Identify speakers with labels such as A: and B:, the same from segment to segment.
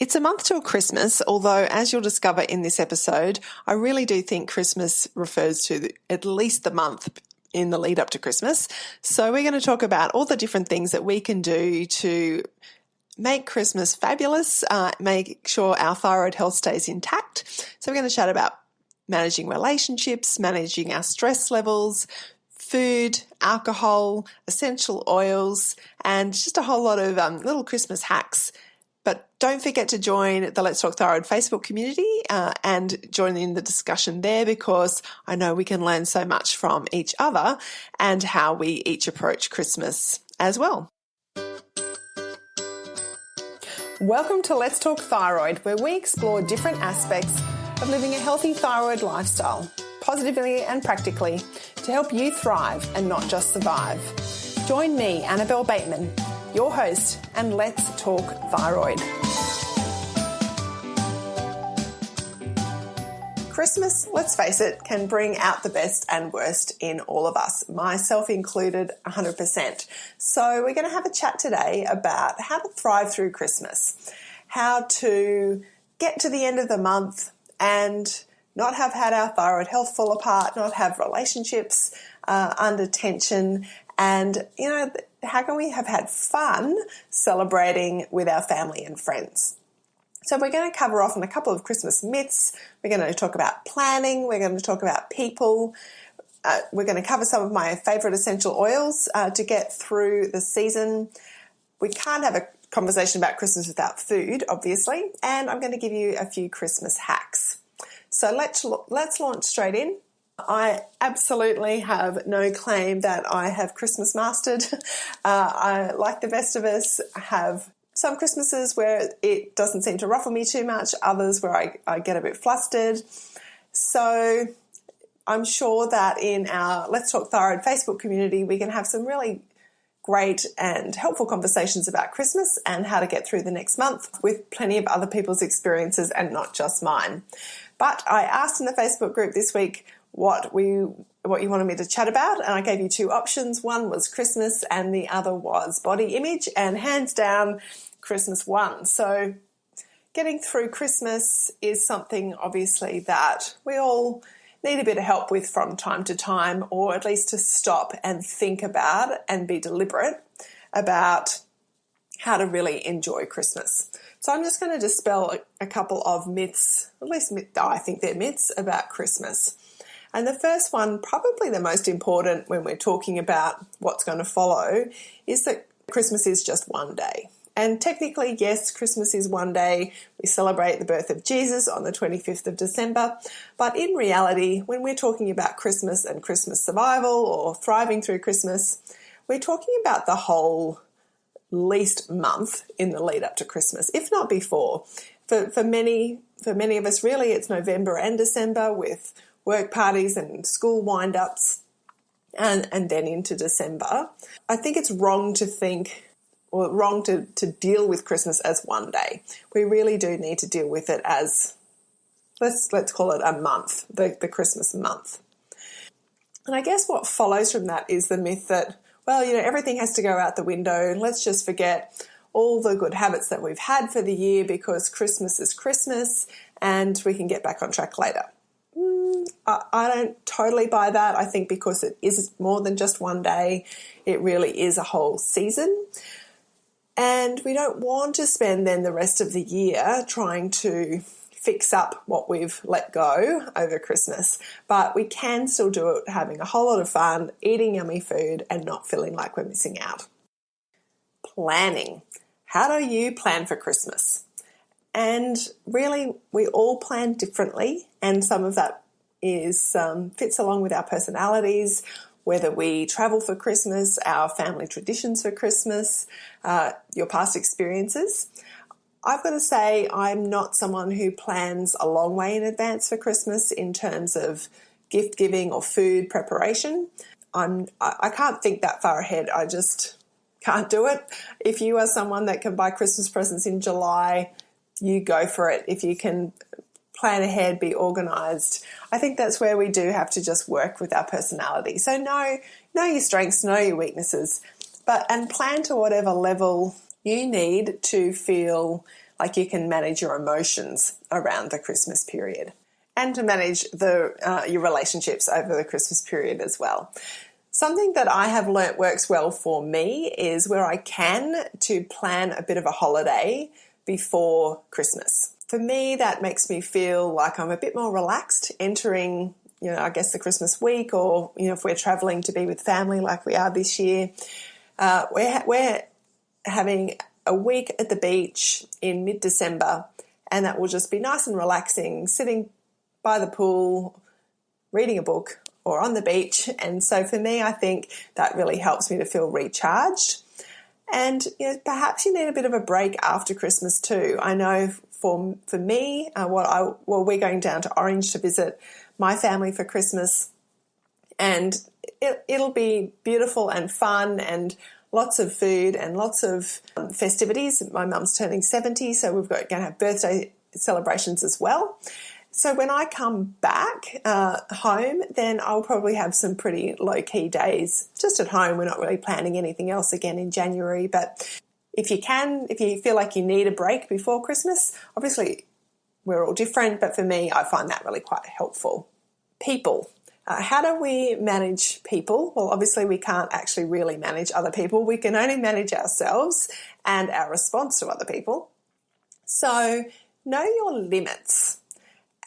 A: It's a month till Christmas, although as you'll discover in this episode, I really do think Christmas refers to at least the month in the lead up to Christmas. So we're going to talk about all the different things that we can do to make Christmas fabulous, make sure our thyroid health stays intact. So we're going to chat about managing relationships, managing our stress levels, food, alcohol, essential oils, and just a whole lot of little Christmas hacks. But don't forget to join the Let's Talk Thyroid Facebook community and join in the discussion there, because I know we can learn so much from each other and how we each approach Christmas as well. Welcome to Let's Talk Thyroid, where we explore different aspects of living a healthy thyroid lifestyle, positively and practically, to help you thrive and not just survive. Join me, Annabelle Bateman, your host, and let's talk thyroid. Christmas, let's face it, can bring out the best and worst in all of us, myself included 100%. So we're going to have a chat today about how to thrive through Christmas, how to get to the end of the month and not have had our thyroid health fall apart, not have relationships under tension, and, how can we have had fun celebrating with our family and friends? So we're going to cover off on a couple of Christmas myths. We're going to talk about planning. We're going to talk about people. We're going to cover some of my favourite essential oils to get through the season. We can't have a conversation about Christmas without food, obviously. And I'm going to give you a few Christmas hacks. So let's launch straight in. I absolutely have no claim that I have Christmas mastered. I, like the best of us, have some Christmases where it doesn't seem to ruffle me too much, others where I get a bit flustered. So I'm sure that in our Let's Talk Thyroid Facebook community, we can have some really great and helpful conversations about Christmas and how to get through the next month with plenty of other people's experiences and not just mine. But I asked in the Facebook group this week what you wanted me to chat about, and I gave you two options. One was Christmas and the other was body image, and hands down, Christmas won. So getting through Christmas is something obviously that we all need a bit of help with from time to time, or at least to stop and think about and be deliberate about how to really enjoy Christmas. So I'm just going to dispel a couple of myths, at least I think they're myths about Christmas. And the first one, probably the most important when we're talking about what's going to follow, is that Christmas is just one day. And technically, yes, Christmas is one day. We celebrate the birth of Jesus on the 25th of December. But in reality, when we're talking about Christmas and Christmas survival or thriving through Christmas, we're talking about the whole least month in the lead up to Christmas, if not before. For many of us, really, it's November and December with work parties and school wind-ups and then into December. I think it's wrong to deal with Christmas as one day. We really do need to deal with it as, let's call it a month, the Christmas month. And I guess what follows from that is the myth that, everything has to go out the window. Let's just forget all the good habits that we've had for the year because Christmas is Christmas and we can get back on track later. I don't totally buy that. I think because it is more than just one day, it really is a whole season. And we don't want to spend then the rest of the year trying to fix up what we've let go over Christmas. But we can still do it having a whole lot of fun, eating yummy food and not feeling like we're missing out. Planning. How do you plan for Christmas? And really, we all plan differently, and some of that is fits along with our personalities, whether we travel for Christmas, our family traditions for Christmas, your past experiences. I've got to say I'm not someone who plans a long way in advance for Christmas in terms of gift giving or food preparation. I can't think that far ahead. I just can't do it. If you are someone that can buy Christmas presents in July, you go for it. If you can plan ahead, be organised. I think that's where we do have to just work with our personality. So know your strengths, know your weaknesses, and plan to whatever level you need to feel like you can manage your emotions around the Christmas period, and to manage your relationships over the Christmas period as well. Something that I have learnt works well for me is where I can to plan a bit of a holiday before Christmas. For me, that makes me feel like I'm a bit more relaxed entering, I guess the Christmas week, or, if we're traveling to be with family like we are this year. We're having a week at the beach in mid-December, and that will just be nice and relaxing, sitting by the pool, reading a book, or on the beach. And so for me, I think that really helps me to feel recharged. And perhaps you need a bit of a break after Christmas too. I know for me, we're going down to Orange to visit my family for Christmas, and it'll be beautiful and fun and lots of food and lots of festivities. My mum's turning 70, so we're going to have birthday celebrations as well. So when I come back home, then I'll probably have some pretty low-key days just at home. We're not really planning anything else again in January. But if you feel like you need a break before Christmas, obviously we're all different, but for me, I find that really quite helpful. People. How do we manage people? Well, obviously we can't actually really manage other people. We can only manage ourselves and our response to other people. So know your limits.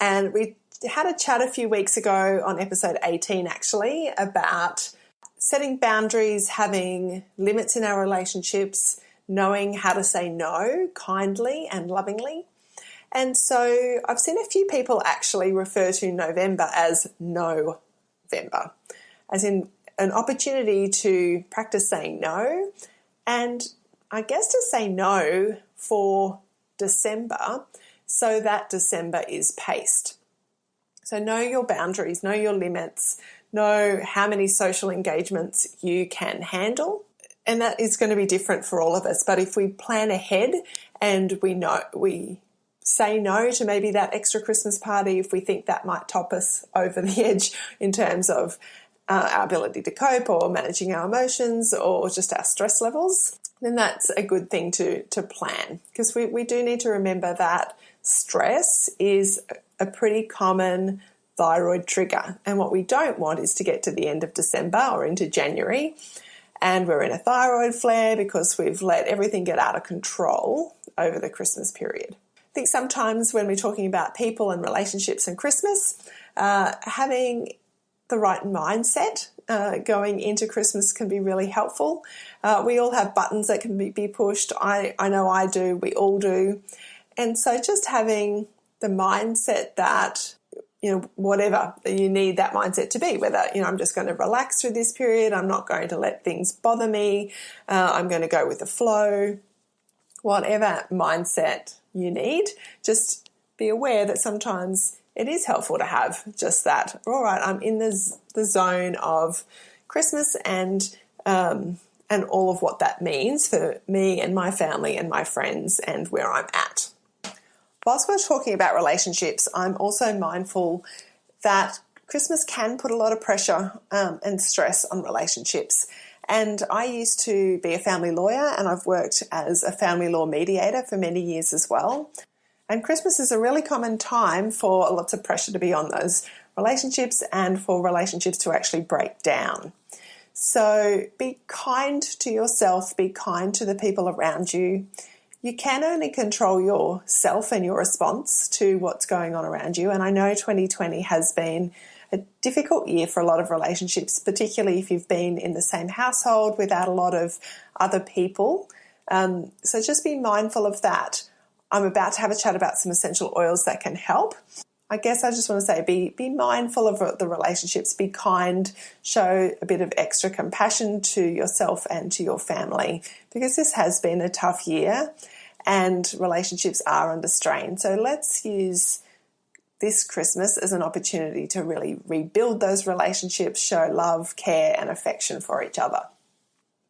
A: And we had a chat a few weeks ago on episode 18 actually about setting boundaries, having limits in our relationships, knowing how to say no kindly and lovingly. And so I've seen a few people actually refer to November as No-vember, as in an opportunity to practice saying no, and I guess to say no for December, so that December is paced. So know your boundaries, know your limits, know how many social engagements you can handle. And that is going to be different for all of us. But if we plan ahead and we say no to maybe that extra Christmas party, if we think that might top us over the edge in terms of our ability to cope or managing our emotions or just our stress levels, then that's a good thing to plan. Because we do need to remember that stress is a pretty common thyroid trigger. And what we don't want is to get to the end of December or into January and we're in a thyroid flare because we've let everything get out of control over the Christmas period. I think sometimes when we're talking about people and relationships and Christmas, having the right mindset going into Christmas can be really helpful. We all have buttons that can be pushed. I know I do. We all do. And so just having the mindset that, whatever you need that mindset to be, whether, I'm just going to relax through this period, I'm not going to let things bother me, I'm going to go with the flow, whatever mindset you need, just be aware that sometimes it is helpful to have just that. All right, I'm in the zone of Christmas and all of what that means for me and my family and my friends and where I'm at. Whilst we're talking about relationships, I'm also mindful that Christmas can put a lot of pressure and stress on relationships. And I used to be a family lawyer and I've worked as a family law mediator for many years as well. And Christmas is a really common time for lots of pressure to be on those relationships and for relationships to actually break down. So be kind to yourself, be kind to the people around you. You can only control yourself and your response to what's going on around you. And I know 2020 has been a difficult year for a lot of relationships, particularly if you've been in the same household without a lot of other people. So just be mindful of that. I'm about to have a chat about some essential oils that can help. I guess I just want to say be mindful of the relationships, be kind, show a bit of extra compassion to yourself and to your family, because this has been a tough year and relationships are under strain. So let's use this Christmas as an opportunity to really rebuild those relationships, show love, care and affection for each other.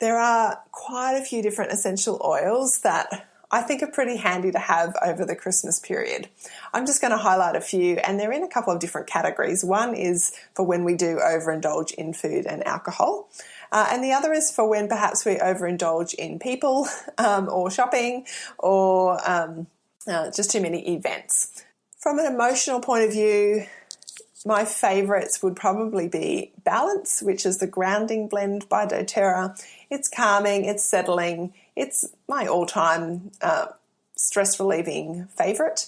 A: There are quite a few different essential oils that I think are pretty handy to have over the Christmas period. I'm just going to highlight a few, and they're in a couple of different categories. One is for when we do overindulge in food and alcohol, and the other is for when perhaps we overindulge in people or shopping or just too many events. From an emotional point of view, my favourites would probably be Balance, which is the grounding blend by doTERRA. It's calming, it's settling, it's my all-time stress relieving favourite.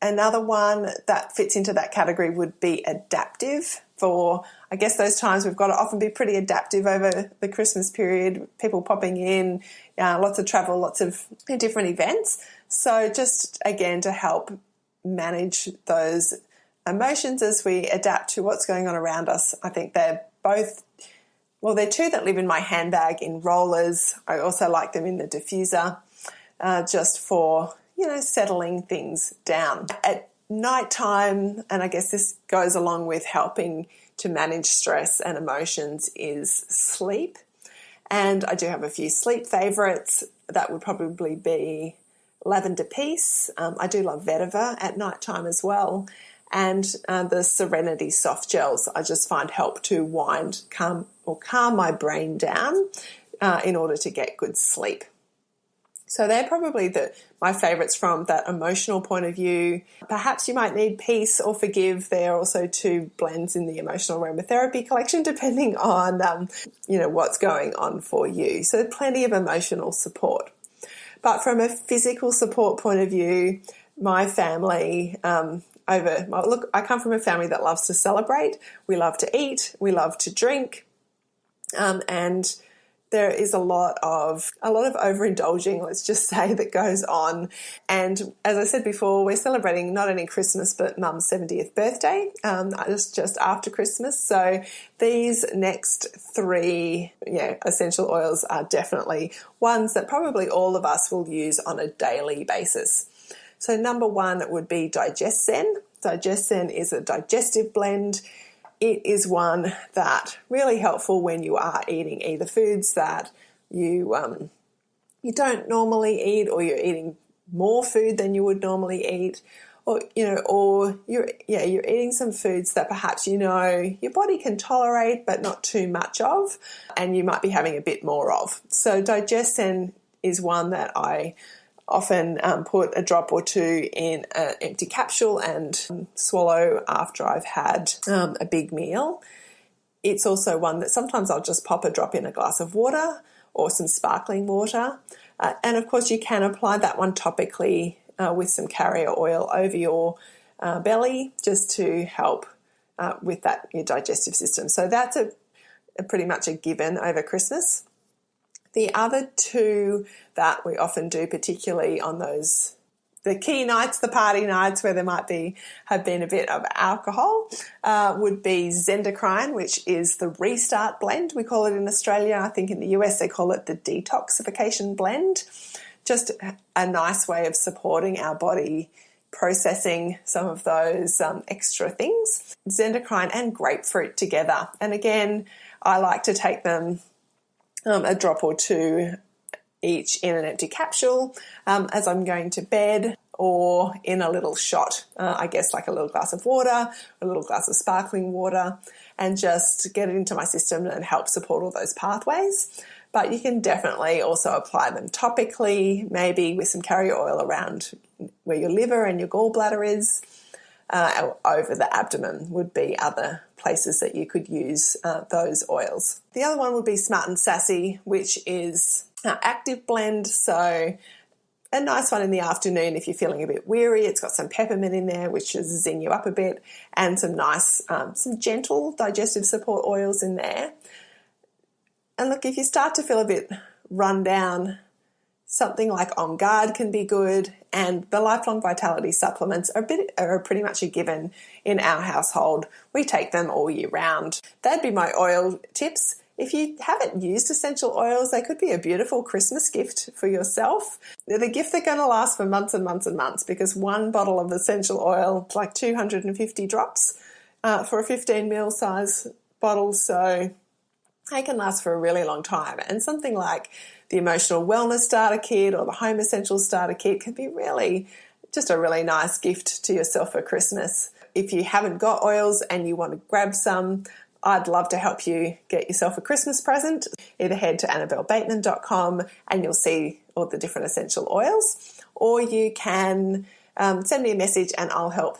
A: Another one that fits into that category would be Adaptive. For, I guess, those times we've got to often be pretty adaptive over the Christmas period, people popping in, lots of travel, lots of different events. So just, again, to help manage those emotions as we adapt to what's going on around us. I think they're both, well, they're two that live in my handbag in rollers. I also like them in the diffuser, just for, settling things down. At nighttime, and I guess this goes along with helping to manage stress and emotions, is sleep. And I do have a few sleep favourites. That would probably be Lavender Peace. I do love Vetiver at nighttime as well. And the Serenity soft gels I just find help to calm my brain down in order to get good sleep. So they're probably my favourites from that emotional point of view. Perhaps you might need Peace or Forgive. There are also two blends in the emotional aromatherapy collection, depending on what's going on for you. So plenty of emotional support. But from a physical support point of view, my family I come from a family that loves to celebrate. We love to eat. We love to drink, and there is a lot of overindulging, let's just say, that goes on. And as I said before, we're celebrating not only Christmas but Mum's 70th birthday, just after Christmas. So these next three essential oils are definitely ones that probably all of us will use on a daily basis. So number one would be DigestZen. DigestZen is a digestive blend. It is one that really helpful when you are eating either foods that you don't normally eat, or you're eating more food than you would normally eat, or you're eating some foods that perhaps your body can tolerate but not too much of, and you might be having a bit more of. So DigestZen is one that I often put a drop or two in an empty capsule and swallow after I've had a big meal. It's also one that sometimes I'll just pop a drop in a glass of water or some sparkling water. And of course you can apply that one topically with some carrier oil over your belly, just to help with your digestive system. So that's a pretty much a given over Christmas. The other two that we often do, particularly on the key nights, the party nights where there might have been a bit of alcohol, would be Zendocrine, which is the Restart blend. We call it in Australia. I think in the US they call it the Detoxification blend. Just a nice way of supporting our body processing some of those extra things. Zendocrine and grapefruit together. And again, I like to take them a drop or two each in an empty capsule as I'm going to bed, or in a little shot, I guess like a little glass of water, a little glass of sparkling water, and just get it into my system and help support all those pathways. But you can definitely also apply them topically, maybe with some carrier oil around where your liver and your gallbladder is. Over the abdomen would be other places that you could use those oils. The other one would be Smart and Sassy, which is active blend. So a nice one in the afternoon if you're feeling a bit weary. It's got some peppermint in there, which is zing you up a bit, and some nice, some gentle digestive support oils in there. And look, if you start to feel a bit run down, something like On Guard can be good, and the Lifelong Vitality supplements are pretty much a given in our household. We take them all year round. That'd be my oil tips. If you haven't used essential oils, they could be a beautiful Christmas gift for yourself. They're the gift that's going to last for months and months and months, because one bottle of essential oil is like 250 drops for a 15 ml size bottle, so they can last for a really long time. And something like the Emotional Wellness Starter Kit or the Home Essentials Starter Kit can be really just a really nice gift to yourself for Christmas. If you haven't got oils and you want to grab some, I'd love to help you get yourself a Christmas present. Either head to annabellebateman.com and you'll see all the different essential oils, or you can send me a message and I'll help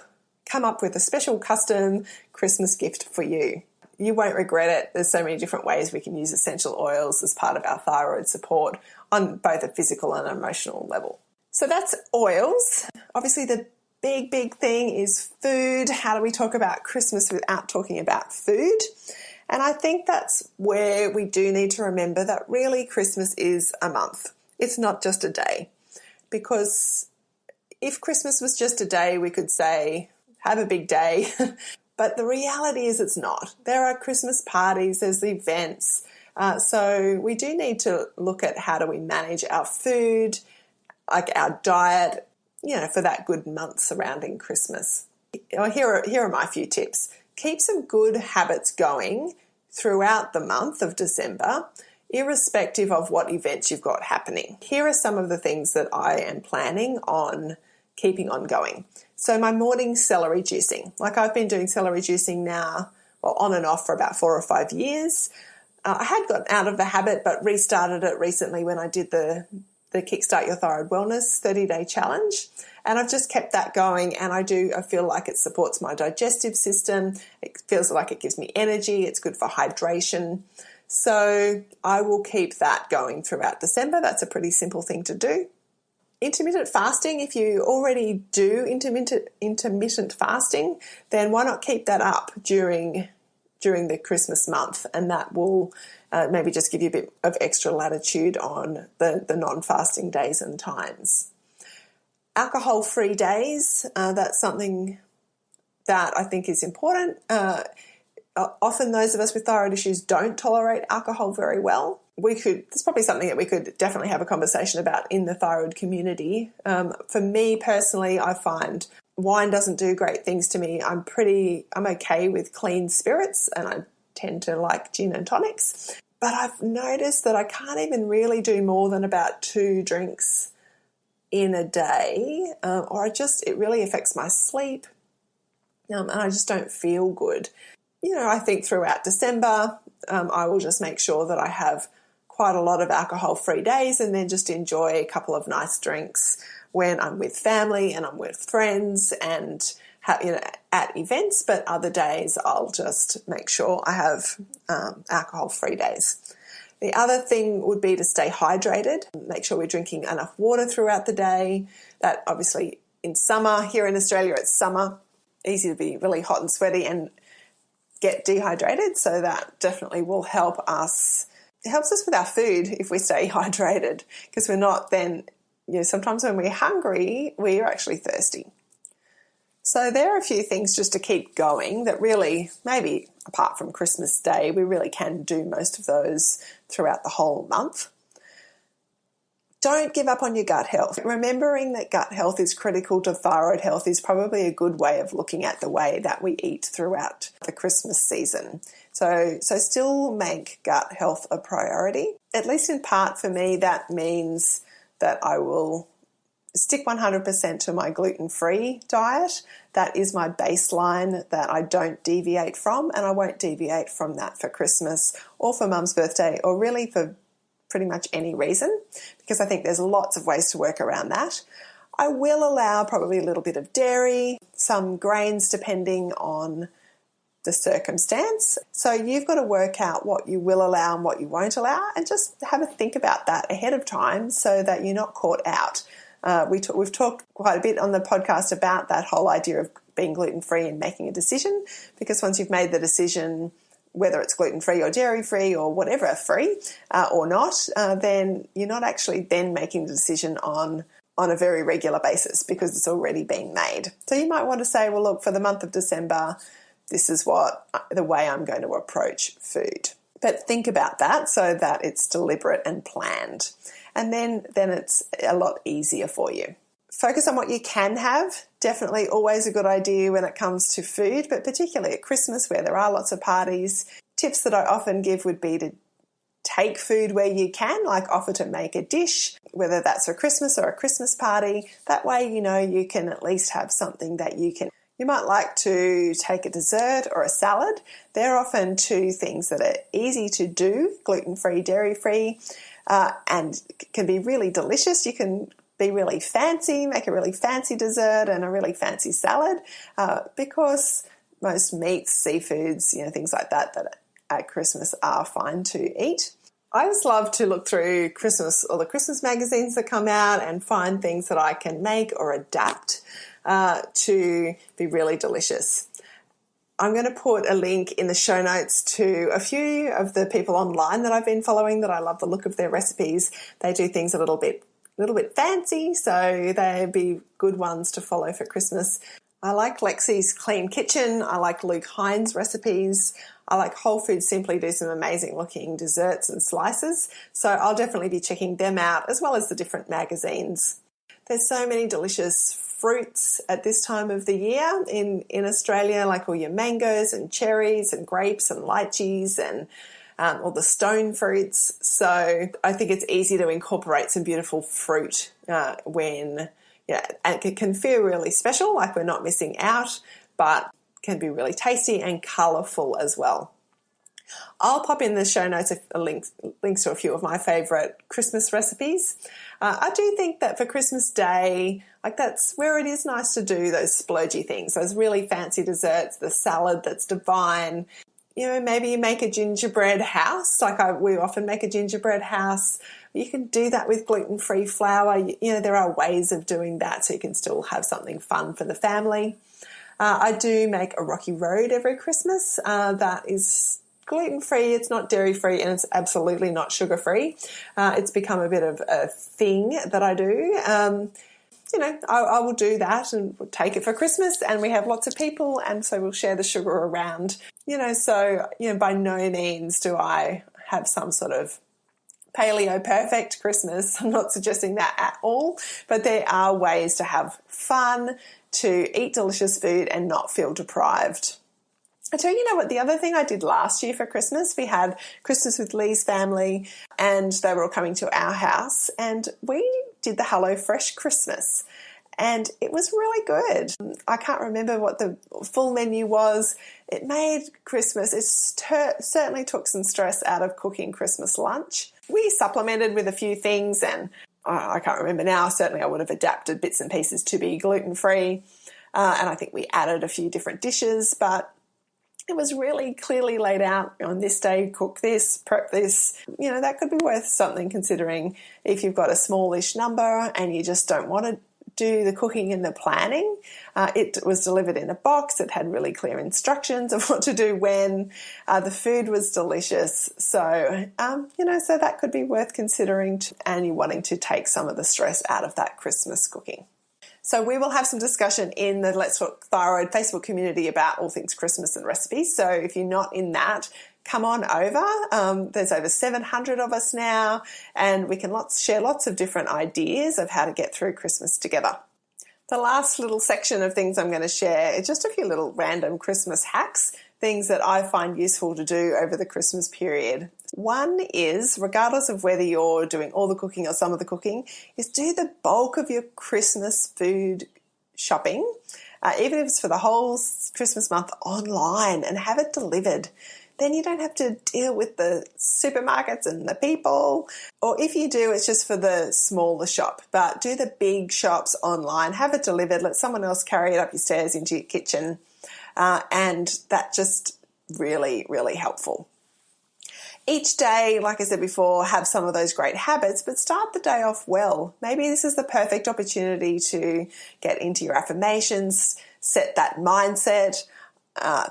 A: come up with a special custom Christmas gift for you. You won't regret it. There's so many different ways we can use essential oils as part of our thyroid support on both a physical and emotional level. So that's oils. Obviously, the big thing is food. How do we talk about Christmas without talking about food? And I think that's where we do need to remember that really Christmas is a month. It's not just a day. Because if Christmas was just a day, we could say, have a big day. But the reality is it's not. There are Christmas parties, there's the events. So we do need to look at how do we manage our food, like our diet, for that good month surrounding Christmas. Here are my few tips. Keep some good habits going throughout the month of December, irrespective of what events you've got happening. Here are some of the things that I am planning on keeping on going. So my morning celery juicing. Like I've been doing celery juicing now, on and off for about 4 or 5 years. I had gotten out of the habit, but restarted it recently when I did the Kickstart Your Thyroid Wellness 30-day challenge. And I've just kept that going, and I feel like it supports my digestive system. It feels like it gives me energy. It's good for hydration. So I will keep that going throughout December. That's a pretty simple thing to do. Intermittent fasting, if you already do intermittent fasting, then why not keep that up during the Christmas month, and that will maybe just give you a bit of extra latitude on the non-fasting days and times. Alcohol-free days, that's something that I think is important. Often those of us with thyroid issues don't tolerate alcohol very well. It's probably something that we could definitely have a conversation about in the thyroid community. For me personally, I find wine doesn't do great things to me. I'm okay with clean spirits, and I tend to like gin and tonics. But I've noticed that I can't even really do more than about 2 drinks in a day, it really affects my sleep, and I just don't feel good. I think throughout December, I will just make sure that I have quite a lot of alcohol-free days, and then just enjoy a couple of nice drinks when I'm with family and I'm with friends and at events. But other days I'll just make sure I have alcohol-free days. The other thing would be to stay hydrated. Make sure we're drinking enough water throughout the day. That obviously in summer, here in Australia it's summer, easy to be really hot and sweaty and get dehydrated. So that definitely will help us. It helps us with our food if we stay hydrated, because we're not then, sometimes when we're hungry, we're actually thirsty. So there are a few things just to keep going that really, maybe apart from Christmas Day, we really can do most of those throughout the whole month. Don't give up on your gut health. Remembering that gut health is critical to thyroid health is probably a good way of looking at the way that we eat throughout the Christmas season. So still make gut health a priority. At least in part for me, that means that I will stick 100% to my gluten-free diet. That is my baseline that I don't deviate from, and I won't deviate from that for Christmas or for Mum's birthday, or really for pretty much any reason, because I think there's lots of ways to work around that. I will allow probably a little bit of dairy, some grains depending on the circumstance. So you've got to work out what you will allow and what you won't allow, and just have a think about that ahead of time so that you're not caught out. We've talked quite a bit on the podcast about that whole idea of being gluten-free and making a decision, because once you've made the decision, whether it's gluten-free or dairy-free or whatever free or not, then you're not actually then making the decision on a very regular basis, because it's already been made. So you might want to say, well, look, for the month of December, this is the way I'm going to approach food. But think about that so that it's deliberate and planned. And then it's a lot easier for you. Focus on what you can have. Definitely always a good idea when it comes to food, but particularly at Christmas where there are lots of parties. Tips that I often give would be to take food where you can, like offer to make a dish, whether that's for Christmas or a Christmas party. That way, you can at least have something that you can. You might like to take a dessert or a salad. They're often 2 things that are easy to do, gluten-free, dairy-free, and can be really delicious. You can be really fancy, make a really fancy dessert and a really fancy salad, because most meats, seafoods, things like that at Christmas are fine to eat. I just love to look through the Christmas magazines that come out and find things that I can make or adapt to be really delicious. I'm going to put a link in the show notes to a few of the people online that I've been following that I love the look of their recipes. They do things a little bit fancy, so they'd be good ones to follow for Christmas. I like Lexi's Clean Kitchen. I like Luke Hines' recipes. I like Whole Foods Simply do some amazing looking desserts and slices. So I'll definitely be checking them out, as well as the different magazines. There's so many delicious fruits at this time of the year in Australia, like all your mangoes and cherries and grapes and lychees and all the stone fruits. So I think it's easy to incorporate some beautiful fruit and it can feel really special, like we're not missing out, but can be really tasty and colourful as well. I'll pop in the show notes links to a few of my favourite Christmas recipes. I do think that for Christmas Day, that's where it is nice to do those splurgy things, those really fancy desserts, the salad that's divine. Maybe you make a gingerbread house, we often make a gingerbread house. You can do that with gluten-free flour. There are ways of doing that so you can still have something fun for the family. I do make a rocky road every Christmas. That is gluten-free, it's not dairy-free, and it's absolutely not sugar-free. It's become a bit of a thing that I do. I will do that and take it for Christmas, and we have lots of people, and so we'll share the sugar around. By no means do I have some sort of paleo perfect Christmas. I'm not suggesting that at all, but there are ways to have fun, to eat delicious food and not feel deprived. I tell you what, the other thing I did last year for Christmas, we had Christmas with Lee's family and they were all coming to our house, and we did the HelloFresh Christmas. And it was really good. I can't remember what the full menu was. It made Christmas, it certainly took some stress out of cooking Christmas lunch. We supplemented with a few things, and I can't remember now. Certainly I would have adapted bits and pieces to be gluten-free. And I think we added a few different dishes, but it was really clearly laid out on this day, cook this, prep this. That could be worth something, considering if you've got a smallish number and you just don't want to do the cooking and the planning. It was delivered in a box. It had really clear instructions of what to do when. The food was delicious. So, so that could be worth considering, and you wanting to take some of the stress out of that Christmas cooking. So we will have some discussion in the Let's Talk Thyroid Facebook community about all things Christmas and recipes. So if you're not in that, come on over. There's over 700 of us now, and we can share lots of different ideas of how to get through Christmas together. The last little section of things I'm going to share is just a few little random Christmas hacks, things that I find useful to do over the Christmas period. One is, regardless of whether you're doing all the cooking or some of the cooking, is do the bulk of your Christmas food shopping, even if it's for the whole Christmas month, online, and have it delivered. Then you don't have to deal with the supermarkets and the people. Or if you do, it's just for the smaller shop. But do the big shops online, have it delivered, let someone else carry it up your stairs into your kitchen. And that just really, really helpful. Each day, like I said before, have some of those great habits, but start the day off well. Maybe this is the perfect opportunity to get into your affirmations, set that mindset.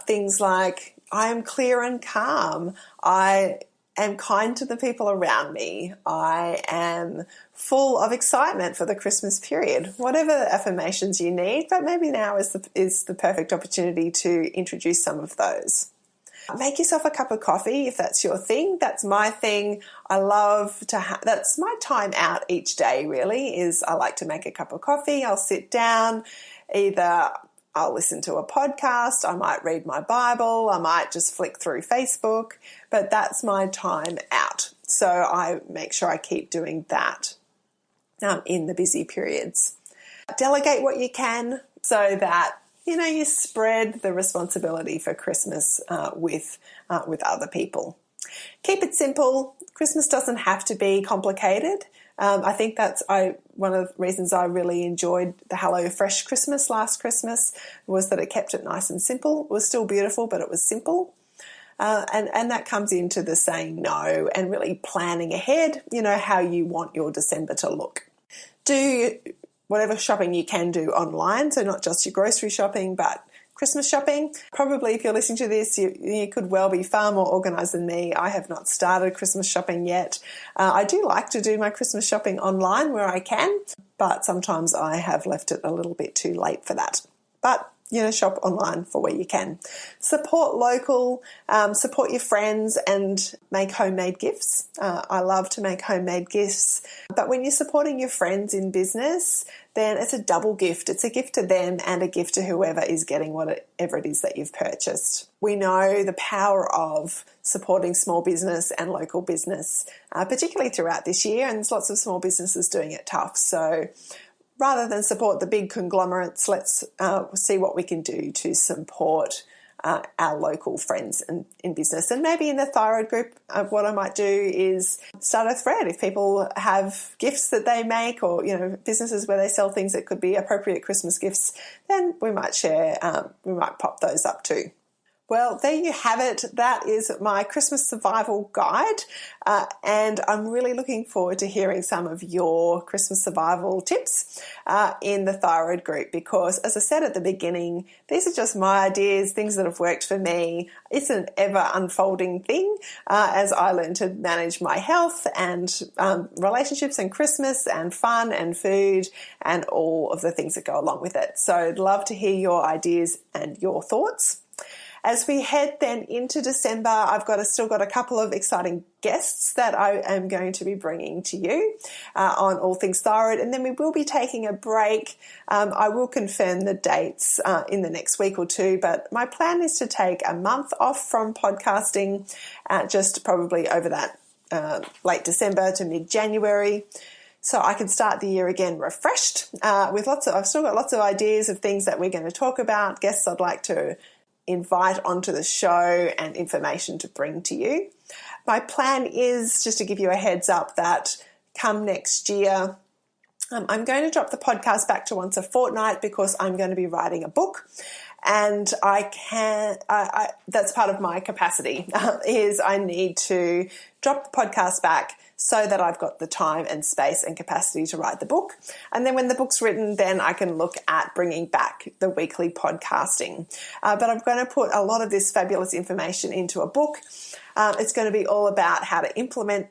A: Things like, I am clear and calm. I am kind to the people around me. I am full of excitement for the Christmas period. Whatever affirmations you need, but maybe now is the perfect opportunity to introduce some of those. Make yourself a cup of coffee if that's your thing. That's my thing. I love to that's my time out each day, really, is I like to make a cup of coffee. I'll sit down, either I'll listen to a podcast, I might read my Bible, I might just flick through Facebook, but that's my time out. So I make sure I keep doing that in the busy periods. Delegate what you can so that you spread the responsibility for Christmas with other people. Keep it simple. Christmas doesn't have to be complicated. I think that's one of the reasons I really enjoyed the Hello Fresh Christmas last Christmas was that it kept it nice and simple. It was still beautiful, but it was simple. And that comes into the saying no and really planning ahead, how you want your December to look. Do whatever shopping you can do online, so not just your grocery shopping, but Christmas shopping. Probably if you're listening to this, you could well be far more organised than me. I have not started Christmas shopping yet. I do like to do my Christmas shopping online where I can, but sometimes I have left it a little bit too late for that. But shop online for where you can. Support local, support your friends and make homemade gifts. I love to make homemade gifts. But when you're supporting your friends in business, then it's a double gift. It's a gift to them and a gift to whoever is getting whatever it is that you've purchased. We know the power of supporting small business and local business, particularly throughout this year, and there's lots of small businesses doing it tough. So rather than support the big conglomerates, let's see what we can do to support our local friends in business. And maybe in the Thyroid group, what I might do is start a thread. If people have gifts that they make or, businesses where they sell things that could be appropriate Christmas gifts, then we might share, we might pop those up too. Well, there you have it. That is my Christmas survival guide. And I'm really looking forward to hearing some of your Christmas survival tips in the Thyroid group because, as I said at the beginning, these are just my ideas, things that have worked for me. It's an ever unfolding thing as I learn to manage my health and relationships and Christmas and fun and food and all of the things that go along with it. So I'd love to hear your ideas and your thoughts. As we head then into December, I've still got a couple of exciting guests that I am going to be bringing to you on all things thyroid, and then we will be taking a break. I will confirm the dates in the next week or two, but my plan is to take a month off from podcasting, just probably over that late December to mid-January. So I can start the year again refreshed with I've still got lots of ideas of things that we're going to talk about, guests I'd like to invite onto the show and information to bring to you. My plan is just to give you a heads up that come next year, I'm going to drop the podcast back to once a fortnight because I'm going to be writing a book. And that's part of my capacity is I need to drop the podcast back so that I've got the time and space and capacity to write the book. And then when the book's written, then I can look at bringing back the weekly podcasting. But I'm going to put a lot of this fabulous information into a book. It's going to be all about how to implement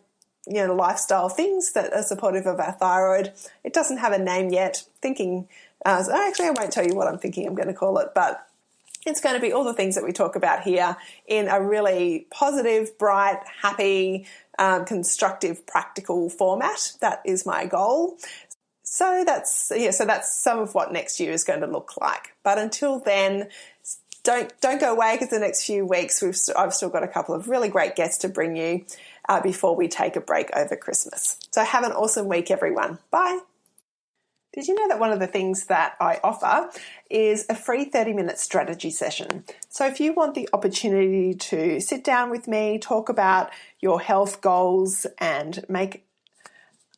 A: lifestyle things that are supportive of our thyroid. It doesn't have a name yet. Actually, I won't tell you what I'm thinking I'm going to call it, but it's going to be all the things that we talk about here in a really positive, bright, happy, constructive, practical format. That is my goal. So that's some of what next year is going to look like. But until then, don't go away because the next few weeks I've still got a couple of really great guests to bring you before we take a break over Christmas. So have an awesome week, everyone. Bye. Did you know that one of the things that I offer is a free 30-minute strategy session? So if you want the opportunity to sit down with me, talk about your health goals and make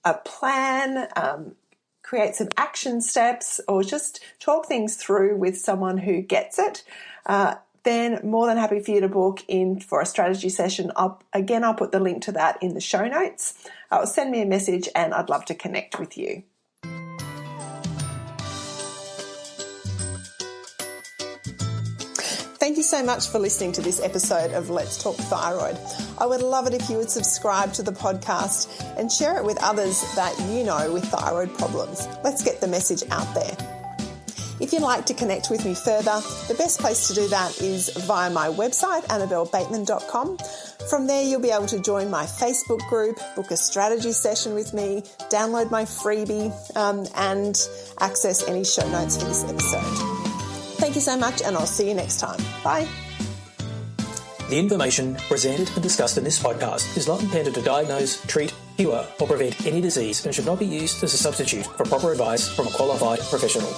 A: a plan, create some action steps, or just talk things through with someone who gets it, then more than happy for you to book in for a strategy session. I'll put the link to that in the show notes. Send me a message and I'd love to connect with you. Thank you so much for listening to this episode of Let's Talk Thyroid. I would love it if you would subscribe to the podcast and share it with others that you know with thyroid problems. Let's get the message out there. If you'd like to connect with me further, the best place to do that is via my website, annabellebateman.com. From there, you'll be able to join my Facebook group, book a strategy session with me, download my freebie, and access any show notes for this episode. Thank you so much, and I'll see you next time. Bye.
B: The information presented and discussed in this podcast is not intended to diagnose, treat, cure, or prevent any disease and should not be used as a substitute for proper advice from a qualified professional.